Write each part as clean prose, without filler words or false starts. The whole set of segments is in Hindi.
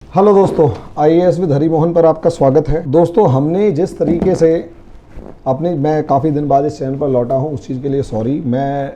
हेलो दोस्तों, आईएएस विद हरि मोहन पर आपका स्वागत है। दोस्तों, हमने जिस तरीके से मैं काफ़ी दिन बाद इस चैनल पर लौटा हूं, उस चीज़ के लिए सॉरी। मैं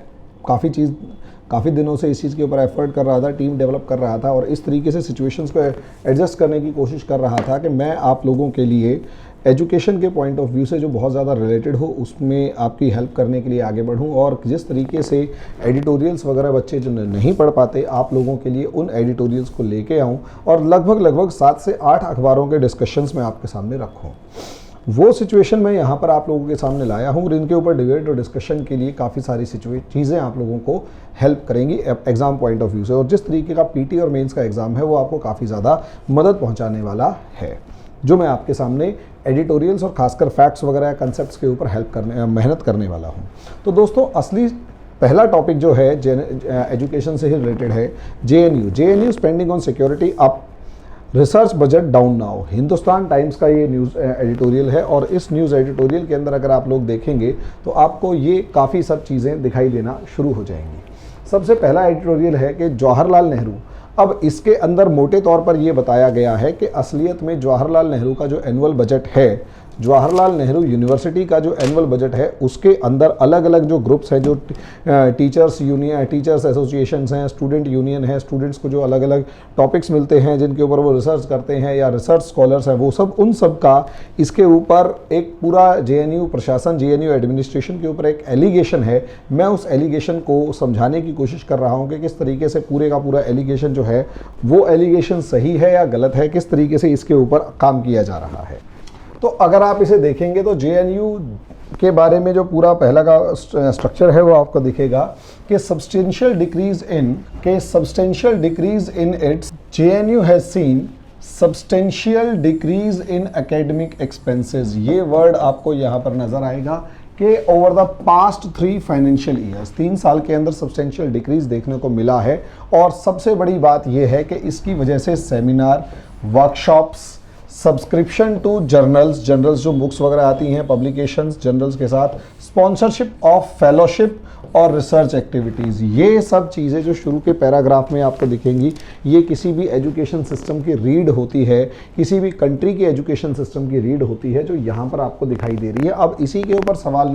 काफ़ी दिनों से इस चीज़ के ऊपर एफर्ट कर रहा था, टीम डेवलप कर रहा था और इस तरीके से सिचुएशंस को एडजस्ट करने की कोशिश कर रहा था कि मैं आप लोगों के लिए एजुकेशन के पॉइंट ऑफ व्यू से जो बहुत ज़्यादा रिलेटेड हो उसमें आपकी हेल्प करने के लिए आगे बढ़ूं और जिस तरीके से एडिटोरियल्स वगैरह बच्चे जो नहीं पढ़ पाते, आप लोगों के लिए उन एडिटोरियल्स को लेके आऊं और लगभग 7 से 8 अखबारों के डिस्कशंस में आपके सामने रखूं। वो सिचुएशन मैं यहाँ पर आप लोगों के सामने लाया हूँ और इनके ऊपर डिबेट और डिस्कशन के लिए काफ़ी सारी चीज़ें आप लोगों को हेल्प करेंगी एग्ज़ाम पॉइंट ऑफ व्यू से। और जिस तरीके का पीटी और मेंस का एग्ज़ाम है वो आपको काफ़ी ज़्यादा मदद पहुँचाने वाला है, जो मैं आपके सामने एडिटोरियल्स और खासकर फैक्ट्स वगैरह कंसेप्ट्स के ऊपर मेहनत करने वाला हूँ। तो दोस्तों, असली पहला टॉपिक जो है एजुकेशन से ही रिलेटेड है। JNU spending on security up, research budget down now. Hindustan times का ये न्यूज़ एडिटोरियल है और इस न्यूज़ एडिटोरियल के अंदर अगर आप लोग देखेंगे तो आपको ये काफ़ी सब चीज़ें दिखाई देना शुरू हो जाएंगी। सबसे पहला एडिटोरियल है कि जवाहरलाल नेहरू। अब इसके अंदर मोटे तौर पर यह बताया गया है कि असलियत में जवाहरलाल नेहरू का जो एनुअल बजट है, जवाहरलाल नेहरू यूनिवर्सिटी का जो एनुअल बजट है, उसके अंदर अलग अलग जो ग्रुप्स हैं, जो टीचर्स एसोसिएशंस हैं, स्टूडेंट यूनियन है, स्टूडेंट्स को जो अलग अलग टॉपिक्स मिलते हैं जिनके ऊपर वो रिसर्च करते हैं या रिसर्च स्कॉलर्स हैं, वो सब उन सब का इसके ऊपर एक पूरा जेएनयू प्रशासन, जेएनयू एडमिनिस्ट्रेशन के ऊपर एक एलिगेशन है। मैं उस एलिगेशन को समझाने की कोशिश कर रहा हूँ कि किस तरीके से पूरे का पूरा एलिगेशन जो है वो एलिगेशन सही है या गलत है, किस तरीके से इसके ऊपर काम किया जा रहा है। तो अगर आप इसे देखेंगे तो जेएनयू के बारे में जो पूरा पहला का स्ट्रक्चर है वो आपको दिखेगा कि substantial decrease in its, JNU has seen substantial decrease in academic expenses. ये वर्ड आपको यहाँ पर नजर आएगा कि over the past 3 financial years, 3 साल के अंदर सब्सटेंशियल डिक्रीज देखने को मिला है। और सबसे बड़ी बात यह है कि इसकी वजह से seminar, workshops, subscription to journals जो बुक्स वगैरह आती हैं, पब्लिकेशंस जर्नल्स के साथ, स्पॉन्सरशिप ऑफ फेलोशिप और रिसर्च एक्टिविटीज़, ये सब चीज़ें जो शुरू के पैराग्राफ में आपको दिखेंगी, ये किसी भी एजुकेशन सिस्टम की रीड होती है, किसी भी कंट्री के एजुकेशन सिस्टम की रीड होती है, जो यहाँ पर आपको दिखाई दे रही है। अब इसी के ऊपर सवाल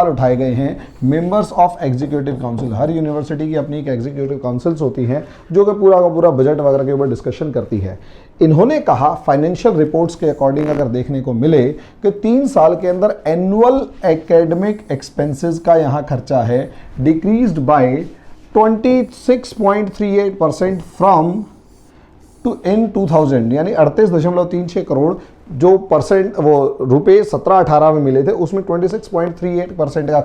उठाए गए हैं members of executive council. Her university की अपनी एक एग्जीक्यूटिव काउंसिल्स होती हैं जो कि पूरा का पूरा बजट वगैरह के ऊपर डिस्कशन करती है। इन्होंने कहा फाइनेंशियल रिपोर्ट्स के अकॉर्डिंग अगर देखने को मिले कि 3 साल के अंदर एनुअल एकेडमिक एक्सपेंसेस का यहाँ खर्चा है डिक्रीज्ड बाय 26.38% फ्रॉम इन 2000, यानी 38.36 करोड़ जो परसेंट वो रुपए 17-18 में मिले थे, उसमें 26.38% का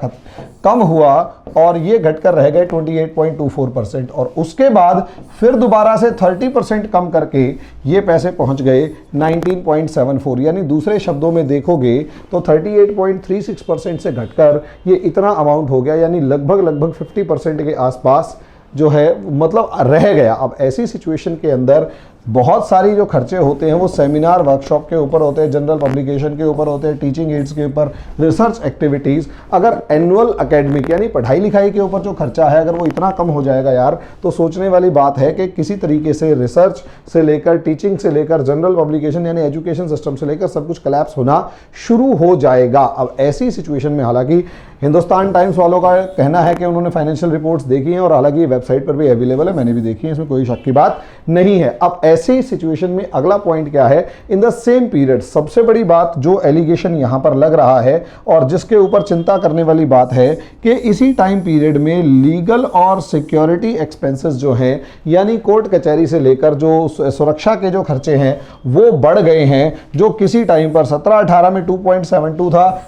कम हुआ और ये घटकर रह गए 28.24%। और उसके बाद फिर दोबारा से 30% कम करके ये पैसे पहुंच गए 19.74, यानी दूसरे शब्दों में देखोगे तो 38.36% से घटकर ये इतना अमाउंट हो गया, यानी लगभग 50% के आसपास जो है मतलब रह गया। अब ऐसी सिचुएशन के अंदर बहुत सारी जो खर्चे होते हैं वो सेमिनार, वर्कशॉप के ऊपर होते हैं, जनरल पब्लिकेशन के ऊपर होते हैं, टीचिंग एड्स के ऊपर, रिसर्च एक्टिविटीज़। अगर एनुअल एकेडमिक यानी पढ़ाई लिखाई के ऊपर जो खर्चा है अगर वो इतना कम हो जाएगा यार, तो सोचने वाली बात है कि किसी तरीके से रिसर्च से लेकर, टीचिंग से लेकर, जनरल पब्लिकेशन यानी एजुकेशन सिस्टम से लेकर सब कुछ कोलैप्स होना शुरू हो जाएगा। अब ऐसी सिचुएशन में हालांकि हिंदुस्तान टाइम्स वालों का कहना है कि उन्होंने फाइनेंशियल रिपोर्ट्स देखी हैं और हालांकि वेबसाइट पर भी अवेलेबल है, मैंने भी देखी है, इसमें कोई शक की बात नहीं है। अब ऐसी सिचुएशन में अगला पॉइंट क्या है, इन द सेम पीरियड, सबसे बड़ी बात जो एलिगेशन यहां पर लग रहा है और जिसके ऊपर चिंता करने वाली बात है कि इसी टाइम पीरियड में लीगल और सिक्योरिटी एक्सपेंसेस जो हैं, यानी कोर्ट कचहरी से लेकर जो सुरक्षा के जो खर्चे हैं वो बढ़ गए हैं, जो किसी टाइम पर 17-18 में 2.72 था,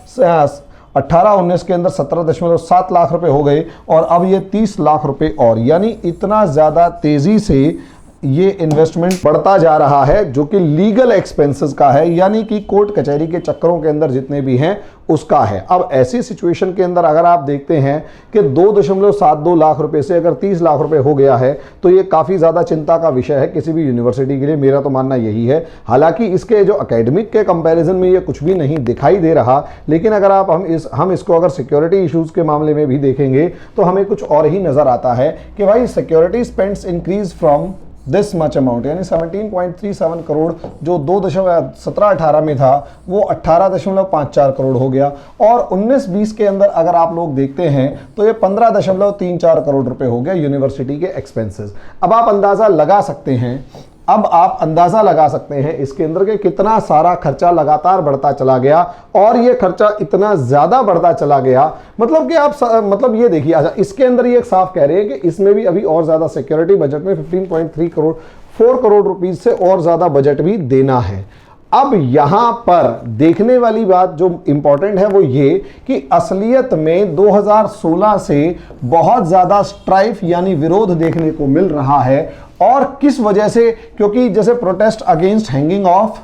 18-19 के अंदर 17.7 लाख रुपए हो गए और अब ये 30 लाख रुपए और, यानी इतना ज़्यादा तेज़ी से ये इन्वेस्टमेंट बढ़ता जा रहा है जो कि लीगल एक्सपेंसेस का है, यानी कि कोर्ट कचहरी के चक्करों के अंदर जितने भी हैं उसका है। अब ऐसी सिचुएशन के अंदर अगर आप देखते हैं कि 2.72 लाख रुपए से अगर 30 लाख रुपए हो गया है तो ये काफ़ी ज़्यादा चिंता का विषय है किसी भी यूनिवर्सिटी के लिए, मेरा तो मानना यही है। हालांकि इसके जो एकेडमिक के कंपैरिजन में ये कुछ भी नहीं दिखाई दे रहा, लेकिन अगर आप हम इसको अगर सिक्योरिटी इश्यूज़ के मामले में भी देखेंगे तो हमें कुछ और ही नज़र आता है कि भाई security spends increase from this much amount, यानी 17.37 करोड़ जो 2.17-18 में था वो 18.54 करोड़ हो गया। और 19-20 के अंदर अगर आप लोग देखते हैं तो ये 15.34 करोड़ रुपए हो गया यूनिवर्सिटी के एक्सपेंसेस। अब आप अंदाजा लगा सकते हैं इसके अंदर के कितना सारा खर्चा लगातार बढ़ता चला गया, और ये खर्चा इतना ज्यादा बढ़ता चला गया, मतलब कि आप मतलब ये देखिए। अच्छा, इसके अंदर ये साफ कह रहे हैं कि इसमें भी अभी और ज्यादा सिक्योरिटी बजट में 15.3 करोड़ 4 करोड़ रुपीस से और ज्यादा बजट भी देना है। अब यहां पर देखने वाली बात जो इंपॉर्टेंट है वो ये कि असलियत में 2016 से बहुत ज्यादा स्ट्राइफ यानी विरोध देखने को मिल रहा है। और किस वजह से? क्योंकि जैसे प्रोटेस्ट अगेंस्ट हैंगिंग ऑफ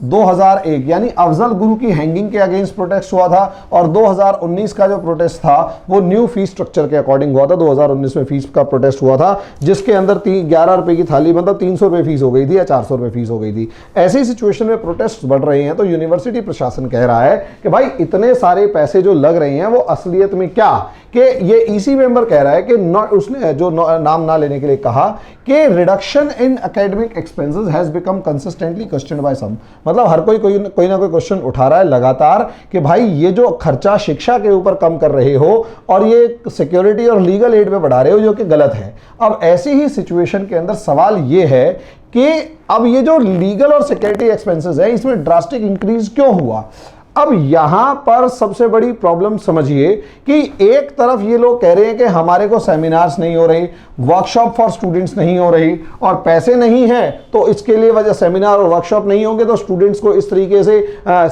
2001 यानी अफजल गुरु की हैंगिंग के अगेंस्ट प्रोटेस्ट हुआ था, और 2019 का जो प्रोटेस्ट था वो न्यू फीस स्ट्रक्चर के अकॉर्डिंग हुआ था। 2019 में फीस का प्रोटेस्ट हुआ था जिसके अंदर 11 रुपए की थाली मतलब 300 रुपए फीस हो गई थी या 400 रुपए फीस हो गई थी। ऐसी सिचुएशन में प्रोटेस्ट बढ़ रहे हैं तो यूनिवर्सिटी प्रशासन कह रहा है कि भाई इतने सारे पैसे जो लग रहे हैं वो असलियत में क्या, कि ये ईसी मेंबर कह रहा है कि उसने जो नाम ना लेने के लिए कहा कि reduction in academic expenses has become consistently questioned by some, मतलब हर कोई ना कोई क्वेश्चन उठा रहा है लगातार कि भाई ये जो खर्चा शिक्षा के ऊपर कम कर रहे हो और ये सिक्योरिटी और लीगल एड पे बढ़ा रहे हो जो कि गलत है। अब ऐसी ही सिचुएशन के अंदर सवाल ये है कि अब ये जो लीगल और सिक्योरिटी एक्सपेंसेस है इसमें ड्रास्टिक इंक्रीज क्यों हुआ? अब यहां पर सबसे बड़ी प्रॉब्लम समझिए कि एक तरफ ये लोग कह रहे हैं कि हमारे को सेमिनार्स नहीं हो रही, वर्कशॉप फॉर स्टूडेंट्स नहीं हो रही, और पैसे नहीं है तो इसके लिए वजह सेमिनार और वर्कशॉप नहीं होंगे तो स्टूडेंट्स को इस तरीके से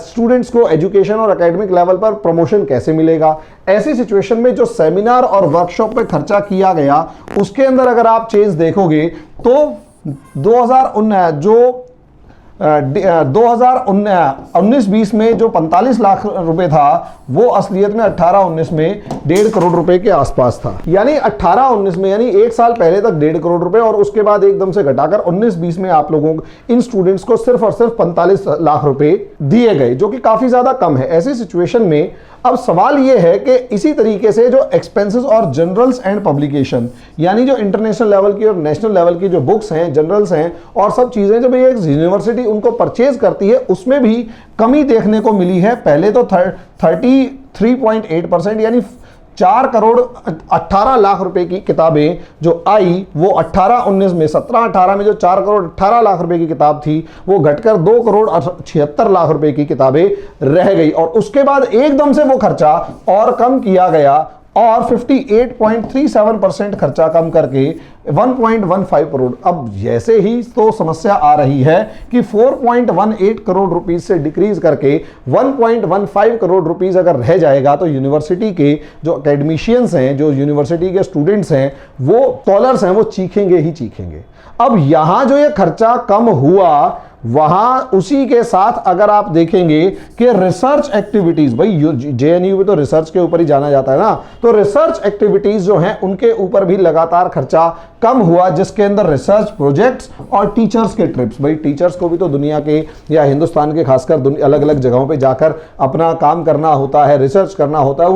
स्टूडेंट्स को एजुकेशन और एकेडमिक लेवल पर प्रमोशन कैसे मिलेगा। ऐसी सिचुएशन में जो सेमिनार और वर्कशॉप पे खर्चा किया गया उसके अंदर अगर आप चेंज देखोगे तो 2019-20 में जो 45 लाख रुपए था वो असलियत में 18-19 में 1.5 करोड़ रुपए के आसपास था। यानी 18-19 में यानी एक साल पहले तक 1.5 करोड़ रुपए, और उसके बाद एकदम से घटाकर 19-20 में आप लोगों को इन स्टूडेंट्स को सिर्फ और सिर्फ 45 लाख रुपए दिए गए, जो कि काफी ज्यादा कम है। ऐसी सिचुएशन में अब सवाल यह है कि इसी तरीके से जो एक्सपेंसेस और जर्नल्स एंड पब्लिकेशन यानी जो इंटरनेशनल लेवल की और नेशनल लेवल की जो बुक्स हैं, जर्नल्स हैं और सब चीजें जब एक यूनिवर्सिटी उनको परचेज करती है उसमें भी कमी देखने को मिली है। पहले तो 33.8% यानी 4 करोड़ 18 लाख रुपए की किताबें जो आई वो 18-19 में 17-18 में जो 4 करोड़ 18 लाख रुपए की किताब थी वो घटकर 2 करोड़ 76 लाख रुपए की किताबें रह गई, और उसके बाद एकदम से वो खर्चा और कम किया गया और 58.37% खर्चा कम करके 1.15 करोड़। अब जैसे ही तो समस्या आ रही है कि 4.18 करोड़ रुपीस से डिक्रीज करके 1.15 करोड़ रुपीस अगर रह जाएगा तो यूनिवर्सिटी के जो एकेडमिशियंस हैं, जो यूनिवर्सिटी के स्टूडेंट्स हैं, वो स्कॉलर्स हैं, वो चीखेंगे ही चीखेंगे। अब यहां जो ये खर्चा कम हुआ वहां उसी के साथ अगर आप देखेंगे कि रिसर्च एक्टिविटीज, भाई जेएनयू में तो रिसर्च के ऊपर ही जाना जाता है ना, तो रिसर्च एक्टिविटीज जो हैं उनके ऊपर भी लगातार खर्चा कम हुआ, जिसके अंदर रिसर्च प्रोजेक्ट्स और टीचर्स के ट्रिप्स, भाई टीचर्स को भी तो दुनिया के या हिंदुस्तान के खासकर अलग अलग जगहों पे जाकर अपना काम करना होता है, रिसर्च करना होता है,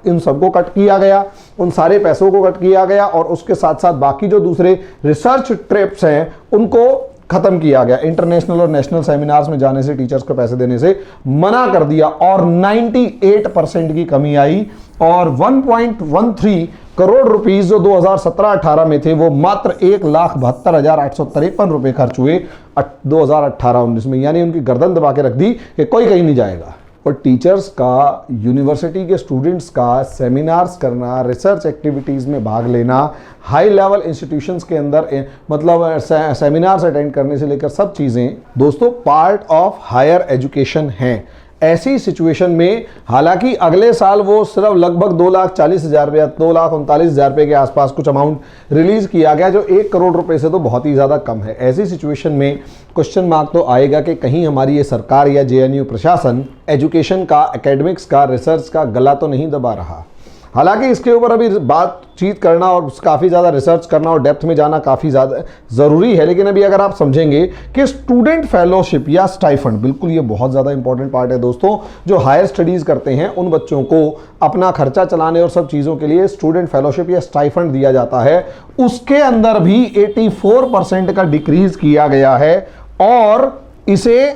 इन सबको कट किया गया, उन सारे पैसों को कट किया गया, और उसके साथ साथ बाकी जो दूसरे रिसर्च ट्रिप्स हैं उनको खत्म किया गया। इंटरनेशनल और नेशनल सेमिनार्स में जाने से, टीचर्स को पैसे देने से मना कर दिया, और 98% की कमी आई, और 1.13 करोड़ रुपीस जो 2017-18 में थे वो मात्र 1,72,853 रुपए खर्च हुए 2018-19 में, यानी उनकी गर्दन दबा के रख दी कि कोई कहीं नहीं जाएगा। और टीचर्स का, यूनिवर्सिटी के स्टूडेंट्स का सेमिनार्स करना, रिसर्च एक्टिविटीज़ में भाग लेना, हाई लेवल इंस्टीट्यूशंस के अंदर मतलब सेमिनार्स अटेंड करने से लेकर सब चीज़ें दोस्तों पार्ट ऑफ हायर एजुकेशन हैं। ऐसी सिचुएशन में हालांकि अगले साल वो सिर्फ लगभग 2,40,000 रुपया 2,39,000 रुपये के आसपास कुछ अमाउंट रिलीज किया गया, जो 1 करोड़ रुपए से तो बहुत ही ज़्यादा कम है। ऐसी सिचुएशन में क्वेश्चन मार्क तो आएगा कि कहीं हमारी ये सरकार या जेएनयू प्रशासन एजुकेशन का, एकेडमिक्स का, रिसर्च का गला तो नहीं दबा रहा। हालांकि इसके ऊपर अभी बातचीत करना और काफ़ी ज़्यादा रिसर्च करना और डेप्थ में जाना काफ़ी ज़्यादा ज़रूरी है, लेकिन अभी अगर आप समझेंगे कि स्टूडेंट फेलोशिप या स्टाइफंड, बिल्कुल ये बहुत ज़्यादा इंपॉर्टेंट पार्ट है दोस्तों। जो हायर स्टडीज़ करते हैं उन बच्चों को अपना खर्चा चलाने और सब चीज़ों के लिए स्टूडेंट फेलोशिप या स्टाइफंड दिया जाता है। उसके अंदर भी 84% का डिक्रीज किया गया है और इसे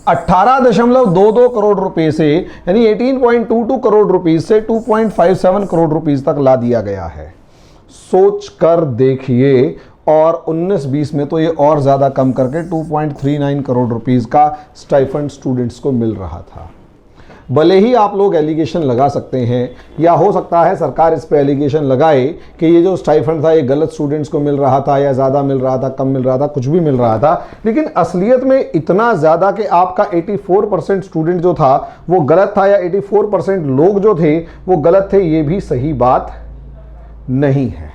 18.22 करोड़ रुपए से, यानी 18.22 करोड़ रुपए से 2.57 करोड़ रुपए तक ला दिया गया है। सोच कर देखिए। और 19-20 में तो ये और ज़्यादा कम करके 2.39 करोड़ रुपए का स्टाइफंड स्टूडेंट्स को मिल रहा था। भले ही आप लोग एलिगेशन लगा सकते हैं, या हो सकता है सरकार इस पे एलिगेशन लगाए कि ये जो स्टाइफंड था ये गलत स्टूडेंट्स को मिल रहा था, या ज़्यादा मिल रहा था, कम मिल रहा था, कुछ भी मिल रहा था, लेकिन असलियत में इतना ज़्यादा कि आपका 84% स्टूडेंट जो था वो गलत था, या 84% लोग जो थे वो गलत थे, ये भी सही बात नहीं है।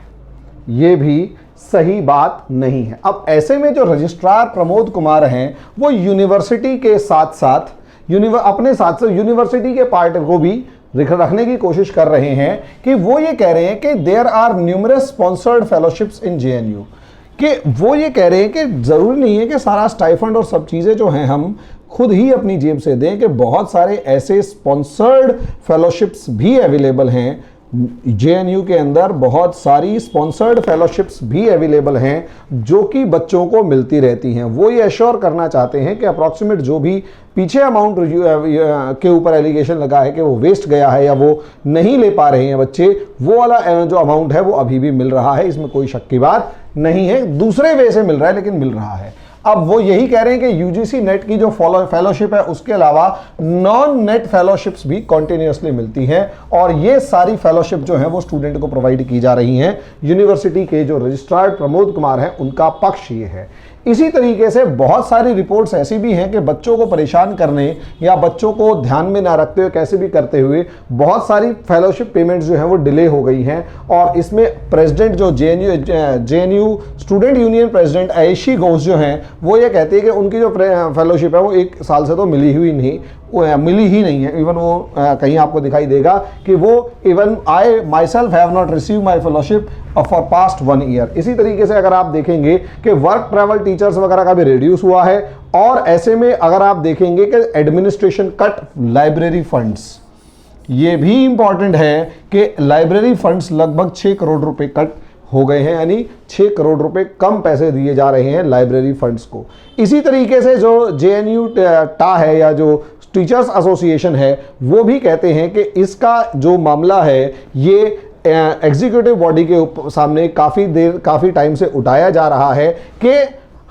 ये भी सही बात नहीं है। अब ऐसे में जो रजिस्ट्रार प्रमोद कुमार हैं वो यूनिवर्सिटी के साथ साथ अपने साथ साथ यूनिवर्सिटी के पार्ट को भी रखने की कोशिश कर रहे हैं कि वो ये कह रहे हैं कि there are numerous sponsored fellowships in JNU, कि वो ये कह रहे हैं कि ज़रूरी नहीं है कि सारा स्टाइफंड और सब चीज़ें जो हैं हम खुद ही अपनी जेब से दें, कि बहुत सारे ऐसे स्पॉन्सर्ड फेलोशिप्स भी अवेलेबल हैं। जेएनयू के अंदर बहुत सारी स्पॉन्सर्ड फेलोशिप्स भी अवेलेबल हैं जो कि बच्चों को मिलती रहती हैं। वो ये एश्योर करना चाहते हैं कि अप्रॉक्सीमेट जो भी पीछे अमाउंट के ऊपर एलिगेशन लगा है कि वो वेस्ट गया है या वो नहीं ले पा रहे हैं बच्चे, वो वाला जो अमाउंट है वो अभी भी मिल रहा है, इसमें कोई शक की बात नहीं है। दूसरे वे से मिल रहा है लेकिन मिल रहा है। अब वो यही कह रहे हैं कि यूजीसी नेट की जो फेलोशिप है उसके अलावा नॉन नेट फेलोशिप्स भी कॉन्टिन्यूसली मिलती हैं, और ये सारी फेलोशिप जो है वो स्टूडेंट को प्रोवाइड की जा रही हैं। यूनिवर्सिटी के जो रजिस्ट्रार प्रमोद कुमार हैं उनका पक्ष ये है। इसी तरीके से बहुत सारी रिपोर्ट्स ऐसी भी हैं कि बच्चों को परेशान करने या बच्चों को ध्यान में ना रखते हुए कैसे भी करते हुए बहुत सारी फेलोशिप पेमेंट्स जो हैं वो डिले हो गई हैं। और इसमें प्रेसिडेंट जो JNU student union president Aishe Ghosh जो हैं वो ये कहते हैं कि उनकी जो फेलोशिप है वो 1 साल से तो मिली ही नहीं है। इवन वो कहीं आपको दिखाई देगा कि वो even I my self have not receive my fellowship for past 1 year. इसी तरीके से अगर आप देखेंगे कि वर्क ट्रैवल टीचर्स वगैरह का भी रिड्यूस हुआ है। और ऐसे में अगर आप देखेंगे कि एडमिनिस्ट्रेशन कट लाइब्रेरी फंड्स, ये भी इंपॉर्टेंट है कि लाइब्रेरी फंड्स लगभग 6 करोड़ रुपए कट हो गए हैं, यानी 6 करोड़ रुपए कम पैसे दिए जा रहे हैं लाइब्रेरी फंड्स को। इसी तरीके से जो जेएनयू टा है या जो टीचर्स एसोसिएशन है वो भी कहते हैं कि इसका जो मामला है ये एग्जीक्यूटिव बॉडी के सामने काफ़ी टाइम से उठाया जा रहा है कि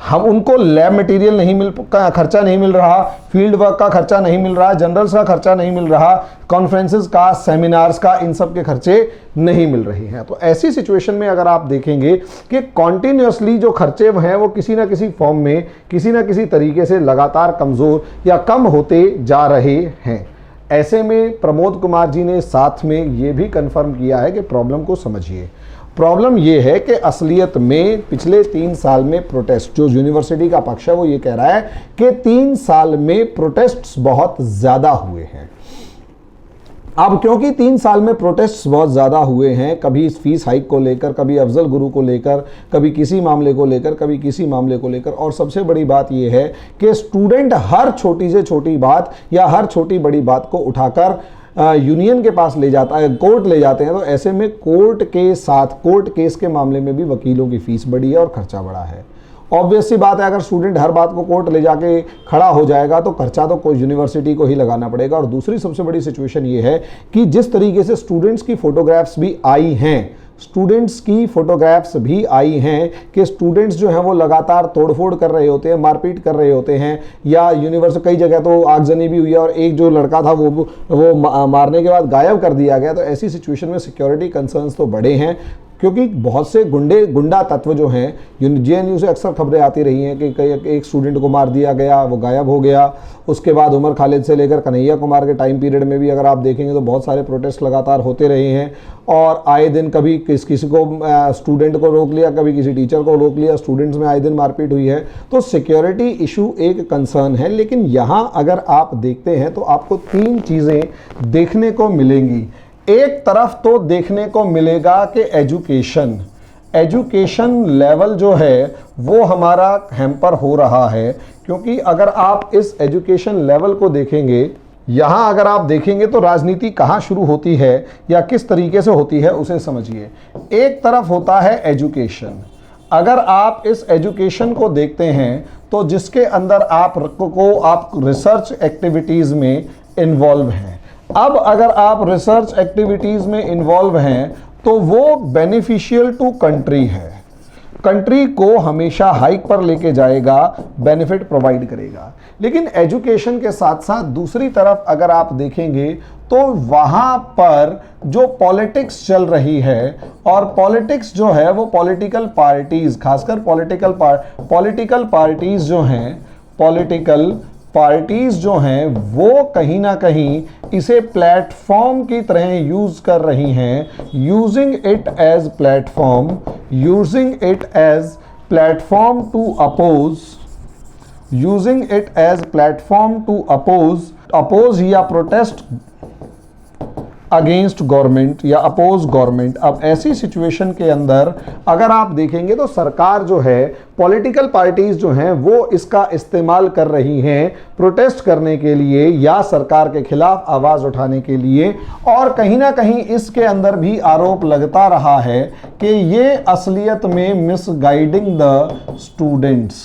हम उनको लैब मटेरियल का खर्चा नहीं मिल रहा, फील्ड वर्क का खर्चा नहीं मिल रहा, जनरल्स का खर्चा नहीं मिल रहा, कॉन्फ्रेंसेस का, सेमिनार्स का, इन सब के खर्चे नहीं मिल रहे हैं। तो ऐसी सिचुएशन में अगर आप देखेंगे कि कॉन्टिन्यूसली जो खर्चे हैं वो किसी ना किसी फॉर्म में किसी ना किसी तरीके से लगातार कमज़ोर या कम होते जा रहे हैं। ऐसे में प्रमोद कुमार जी ने साथ में ये भी कंफर्म किया है कि प्रॉब्लम को समझिए। प्रॉब्लम ये है कि असलियत में पिछले 3 साल में प्रोटेस्ट, जो यूनिवर्सिटी का पक्ष है वो ये कह रहा है कि 3 साल में प्रोटेस्ट्स बहुत ज़्यादा हुए हैं। अब क्योंकि 3 साल में प्रोटेस्ट्स बहुत ज़्यादा हुए हैं, कभी इस फीस हाइक को लेकर, कभी अफजल गुरु को लेकर, कभी किसी मामले को लेकर, कभी किसी मामले को लेकर, और सबसे बड़ी बात यह है कि स्टूडेंट हर छोटी से छोटी बात या हर छोटी बड़ी बात को उठाकर यूनियन के पास ले जाता है, कोर्ट ले जाते हैं। तो ऐसे में कोर्ट केस के मामले में भी वकीलों की फीस बढ़ी है और खर्चा बढ़ा है। ऑब्वियस सी बात है, अगर स्टूडेंट हर बात को कोर्ट ले जाके खड़ा हो जाएगा तो खर्चा तो कोई यूनिवर्सिटी को ही लगाना पड़ेगा। और दूसरी सबसे बड़ी सिचुएशन ये है कि जिस तरीके से स्टूडेंट्स की फोटोग्राफ्स भी आई हैं कि स्टूडेंट्स जो हैं वो लगातार तोड़फोड़ कर रहे होते हैं, मारपीट कर रहे होते हैं, या यूनिवर्सिटी कई जगह तो आगजनी भी हुई है और एक जो लड़का था वो मारने के बाद गायब कर दिया गया। तो ऐसी सिचुएशन में सिक्योरिटी कंसर्न्स तो बड़े हैं, क्योंकि बहुत से गुंडा तत्व जो हैं, जेएनयू से अक्सर खबरें आती रही हैं कि एक स्टूडेंट को मार दिया गया, वो गायब हो गया। उसके बाद उमर खालिद से लेकर कन्हैया कुमार के टाइम पीरियड में भी अगर आप देखेंगे तो बहुत सारे प्रोटेस्ट लगातार होते रहे हैं, और आए दिन कभी किसी को स्टूडेंट को रोक लिया, कभी किसी टीचर को रोक लिया, स्टूडेंट्स में आए दिन मारपीट हुई है। तो सिक्योरिटी इशू एक कंसर्न है। लेकिन यहाँ अगर आप देखते हैं तो आपको 3 चीज़ें देखने को मिलेंगी। एक तरफ तो देखने को मिलेगा कि एजुकेशन लेवल जो है वो हमारा हैम्पर हो रहा है, क्योंकि अगर आप इस एजुकेशन लेवल को देखेंगे, यहाँ अगर आप देखेंगे तो राजनीति कहाँ शुरू होती है या किस तरीके से होती है उसे समझिए। एक तरफ होता है एजुकेशन, अगर आप इस एजुकेशन को देखते हैं तो जिसके अंदर आप रिसर्च एक्टिविटीज़ में इन्वॉल्व हैं। अब अगर आप रिसर्च एक्टिविटीज़ में इन्वॉल्व हैं तो वो बेनिफिशियल टू कंट्री है, कंट्री को हमेशा हाइक पर लेके जाएगा, बेनिफिट प्रोवाइड करेगा। लेकिन एजुकेशन के साथ साथ दूसरी तरफ अगर आप देखेंगे तो वहाँ पर जो पॉलिटिक्स चल रही है, और पॉलिटिक्स जो है वो पॉलिटिकल पार्टीज़, खासकर पॉलिटिकल पार्टीज़ जो हैं वो कहीं ना कहीं इसे प्लेटफॉर्म की तरह यूज़ कर रही हैं, using it as platform to oppose या प्रोटेस्ट अगेंस्ट गवर्नमेंट या अपोज गवर्नमेंट। अब ऐसी सिचुएशन के अंदर अगर आप देखेंगे तो सरकार जो है, पॉलिटिकल पार्टीज जो हैं वो इसका इस्तेमाल कर रही हैं प्रोटेस्ट करने के लिए या सरकार के खिलाफ आवाज़ उठाने के लिए, और कहीं ना कहीं इसके अंदर भी आरोप लगता रहा है कि ये असलियत में मिसगाइडिंग द स्टूडेंट्स,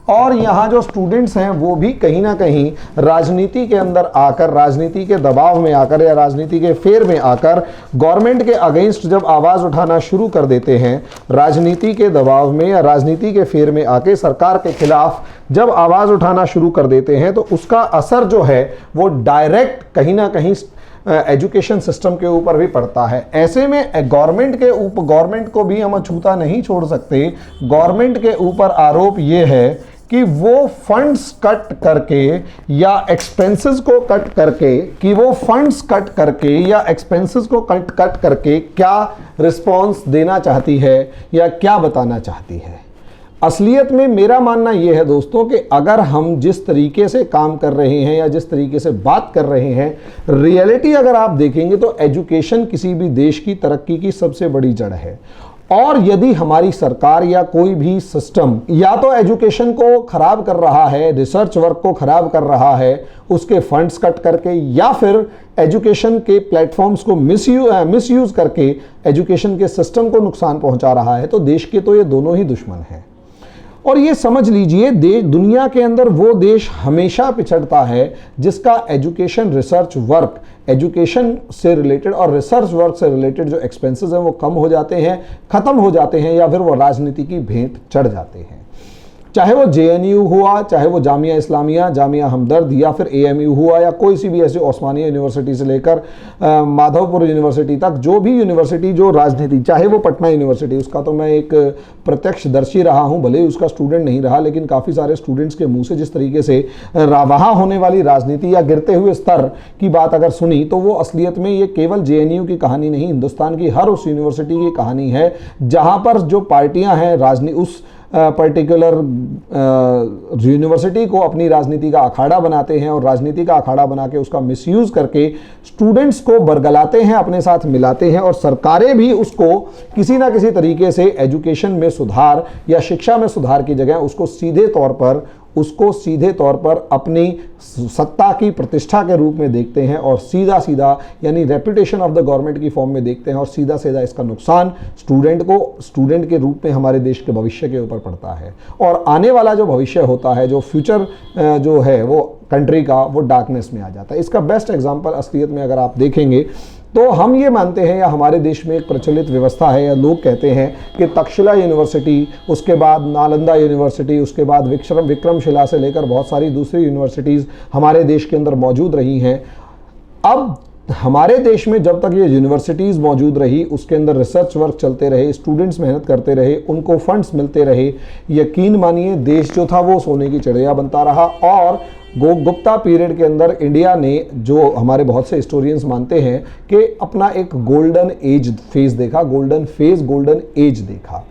और यहाँ जो स्टूडेंट्स हैं वो भी कहीं ना कहीं राजनीति के अंदर आकर, राजनीति के दबाव में आकर या राजनीति के फेर में आकर गवर्नमेंट के अगेंस्ट जब आवाज़ उठाना शुरू कर देते हैं, राजनीति के दबाव में या राजनीति के फेर में आके सरकार के खिलाफ जब आवाज़ उठाना शुरू कर देते हैं तो उसका असर जो है वो डायरेक्ट कहीं ना कहीं एजुकेशन सिस्टम के ऊपर भी पड़ता है। ऐसे में गवर्नमेंट को भी हम अछूता नहीं छोड़ सकते। गवर्नमेंट के ऊपर आरोप ये है कि वो फंड्स कट करके या एक्सपेंसेस को कट करके क्या रिस्पॉन्स देना चाहती है या क्या बताना चाहती है। असलियत में मेरा मानना यह है दोस्तों कि अगर हम जिस तरीके से काम कर रहे हैं या जिस तरीके से बात कर रहे हैं, रियलिटी अगर आप देखेंगे तो एजुकेशन किसी भी देश की तरक्की की सबसे बड़ी जड़ है। और यदि हमारी सरकार या कोई भी सिस्टम या तो एजुकेशन को खराब कर रहा है, रिसर्च वर्क को खराब कर रहा है उसके फंड्स कट करके, या फिर एजुकेशन के प्लेटफॉर्म्स को मिसयूज करके एजुकेशन के सिस्टम को नुकसान पहुंचा रहा है, तो देश के तो ये दोनों ही दुश्मन हैं। और ये समझ लीजिए दुनिया के अंदर वो देश हमेशा पिछड़ता है जिसका एजुकेशन रिसर्च वर्क, एजुकेशन से रिलेटेड और रिसर्च वर्क से रिलेटेड जो एक्सपेंसेस हैं वो कम हो जाते हैं, ख़त्म हो जाते हैं, या फिर वो राजनीति की भेंट चढ़ जाते हैं। चाहे वो JNU हुआ, चाहे वो जामिया इस्लामिया, जामिया हमदर्द, या फिर AMU हुआ, या कोई सी भी ऐसी ओस्मानिया यूनिवर्सिटी से लेकर माधवपुर यूनिवर्सिटी तक, जो भी यूनिवर्सिटी जो राजनीति, चाहे वो पटना यूनिवर्सिटी, उसका तो मैं एक प्रत्यक्षदर्शी रहा हूं, भले ही उसका स्टूडेंट नहीं रहा, लेकिन काफ़ी सारे स्टूडेंट्स के मुंह से जिस तरीके से वहाँ होने वाली राजनीति या गिरते हुए स्तर की बात अगर सुनी, तो वो असलियत में ये केवल JNU की कहानी नहीं, हिंदुस्तान की हर उस यूनिवर्सिटी की कहानी है जहाँ पर जो पार्टियाँ हैं उस पर्टिकुलर यूनिवर्सिटी को अपनी राजनीति का अखाड़ा बनाते हैं, और राजनीति का अखाड़ा बना के उसका मिसयूज करके स्टूडेंट्स को बरगलाते हैं, अपने साथ मिलाते हैं, और सरकारें भी उसको किसी ना किसी तरीके से एजुकेशन में सुधार या शिक्षा में सुधार की जगह उसको सीधे तौर पर अपनी सत्ता की प्रतिष्ठा के रूप में देखते हैं, और सीधा यानी रेपुटेशन ऑफ द गवर्नमेंट की फॉर्म में देखते हैं, और सीधा इसका नुकसान स्टूडेंट के रूप में हमारे देश के भविष्य के ऊपर पड़ता है। और आने वाला जो भविष्य होता है, जो फ्यूचर जो है वो कंट्री का, वो डार्कनेस में आ जाता है। इसका बेस्ट एग्जाम्पल असलियत में अगर आप देखेंगे तो हम ये मानते हैं, या हमारे देश में एक प्रचलित व्यवस्था है, या लोग कहते हैं कि तक्षशिला यूनिवर्सिटी, उसके बाद नालंदा यूनिवर्सिटी, उसके बाद विक्रमशिला से लेकर बहुत सारी दूसरी यूनिवर्सिटीज़ हमारे देश के अंदर मौजूद रही हैं। अब हमारे देश में जब तक ये यूनिवर्सिटीज़ मौजूद रही, उसके अंदर रिसर्च वर्क चलते रहे, स्टूडेंट्स मेहनत करते रहे, उनको फंड्स मिलते रहे, यकीन मानिए देश जो था वो सोने की चिड़िया बनता रहा। और गुप्ता पीरियड के अंदर इंडिया ने, जो हमारे बहुत से हिस्टोरियंस मानते हैं कि अपना एक गोल्डन एज देखा।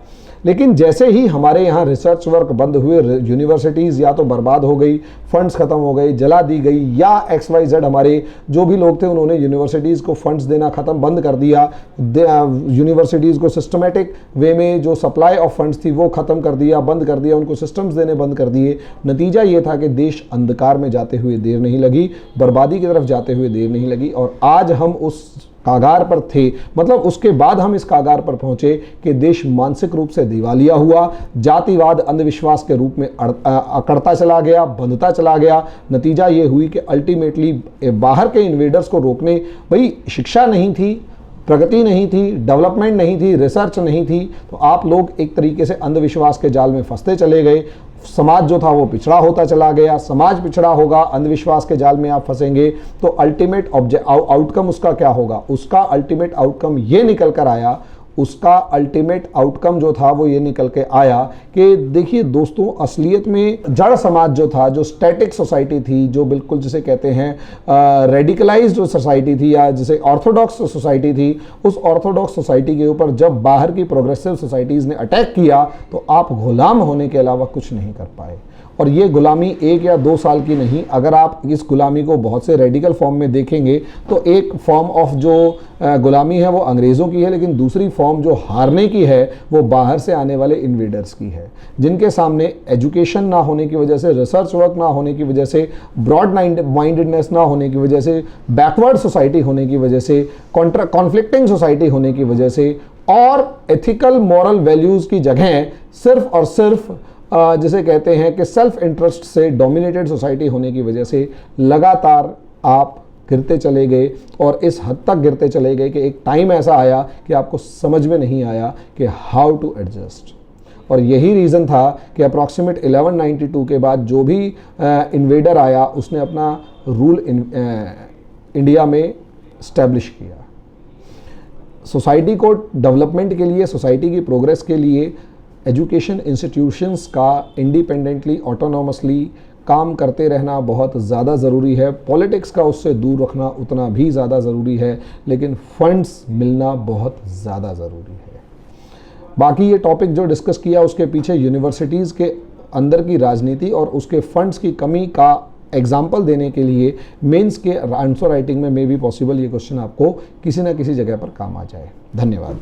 लेकिन जैसे ही हमारे यहाँ रिसर्च वर्क बंद हुए, यूनिवर्सिटीज़ या तो बर्बाद हो गई, फंड्स खत्म हो गए, जला दी गई, या XYZ हमारे जो भी लोग थे उन्होंने यूनिवर्सिटीज़ को फंड्स देना खत्म बंद कर दिया, यूनिवर्सिटीज़ को सिस्टमेटिक वे में जो सप्लाई ऑफ फंड्स थी वो ख़त्म कर दिया, बंद कर दिया, उनको सिस्टम्स देने बंद कर दिए। नतीजा ये था कि देश अंधकार में जाते हुए देर नहीं लगी, बर्बादी की तरफ जाते हुए देर नहीं लगी, और आज हम उस कागार पर थे, मतलब उसके बाद हम इस कागार पर पहुंचे कि देश मानसिक रूप से दिवालिया हुआ, जातिवाद अंधविश्वास के रूप में अकड़ता चला गया, बंधता चला गया। नतीजा ये हुई कि अल्टीमेटली बाहर के इन्वेडर्स को रोकने, भाई शिक्षा नहीं थी, प्रगति नहीं थी, डेवलपमेंट नहीं थी, रिसर्च नहीं थी, तो आप लोग एक तरीके से अंधविश्वास के जाल में फंसते चले गए। समाज जो था वो पिछड़ा होता चला गया। समाज पिछड़ा होगा, अंधविश्वास के जाल में आप फंसेंगे, तो अल्टीमेट आउटकम उसका क्या होगा? उसका अल्टीमेट आउटकम ये निकल कर आया, उसका अल्टीमेट आउटकम जो था वो ये निकल के आया कि देखिए दोस्तों, असलियत में जड़ समाज जो था, जो स्टैटिक सोसाइटी थी, जो बिल्कुल जिसे कहते हैं रेडिकलाइज्ड जो सोसाइटी थी, या जिसे ऑर्थोडॉक्स सोसाइटी थी, उस ऑर्थोडॉक्स सोसाइटी के ऊपर जब बाहर की प्रोग्रेसिव सोसाइटीज़ ने अटैक किया तो आप गुलाम होने के अलावा कुछ नहीं कर पाए। और ये गुलामी 1 या 2 साल की नहीं, अगर आप इस गुलामी को बहुत से रेडिकल फॉर्म में देखेंगे तो एक फॉर्म ऑफ जो गुलामी है वो अंग्रेज़ों की है, लेकिन दूसरी फॉर्म जो हारने की है वो बाहर से आने वाले इन्वेडर्स की है, जिनके सामने एजुकेशन ना होने की वजह से, रिसर्च वर्क ना होने की वजह से, ब्रॉड माइंडेडनेस ना होने की वजह से, बैकवर्ड सोसाइटी होने की वजह से, कॉन्फ्लिक्टिंग सोसाइटी होने की वजह से, और एथिकल मॉरल वैल्यूज़ की जगह सिर्फ और सिर्फ जिसे कहते हैं कि सेल्फ इंटरेस्ट से डोमिनेटेड सोसाइटी होने की वजह से लगातार आप गिरते चले गए, और इस हद तक गिरते चले गए कि एक टाइम ऐसा आया कि आपको समझ में नहीं आया कि हाउ टू एडजस्ट। और यही रीज़न था कि अप्रॉक्सीमेट 1192 के बाद जो भी इन्वेडर आया उसने अपना रूल इंडिया में स्टैब्लिश किया। सोसाइटी को डेवलपमेंट के लिए, सोसाइटी की प्रोग्रेस के लिए एजुकेशन इंस्टीट्यूशंस का इंडिपेंडेंटली, ऑटोनॉमसली काम करते रहना बहुत ज़्यादा ज़रूरी है। पॉलिटिक्स का उससे दूर रखना उतना भी ज़्यादा ज़रूरी है, लेकिन फंड्स मिलना बहुत ज़्यादा ज़रूरी है। बाकी ये टॉपिक जो डिस्कस किया उसके पीछे यूनिवर्सिटीज़ के अंदर की राजनीति और उसके फंड्स की कमी का एग्जाम्पल देने के लिए मेंस के आंसर राइटिंग में मे बी पॉसिबल ये क्वेश्चन आपको किसी न किसी जगह पर काम आ जाए। धन्यवाद।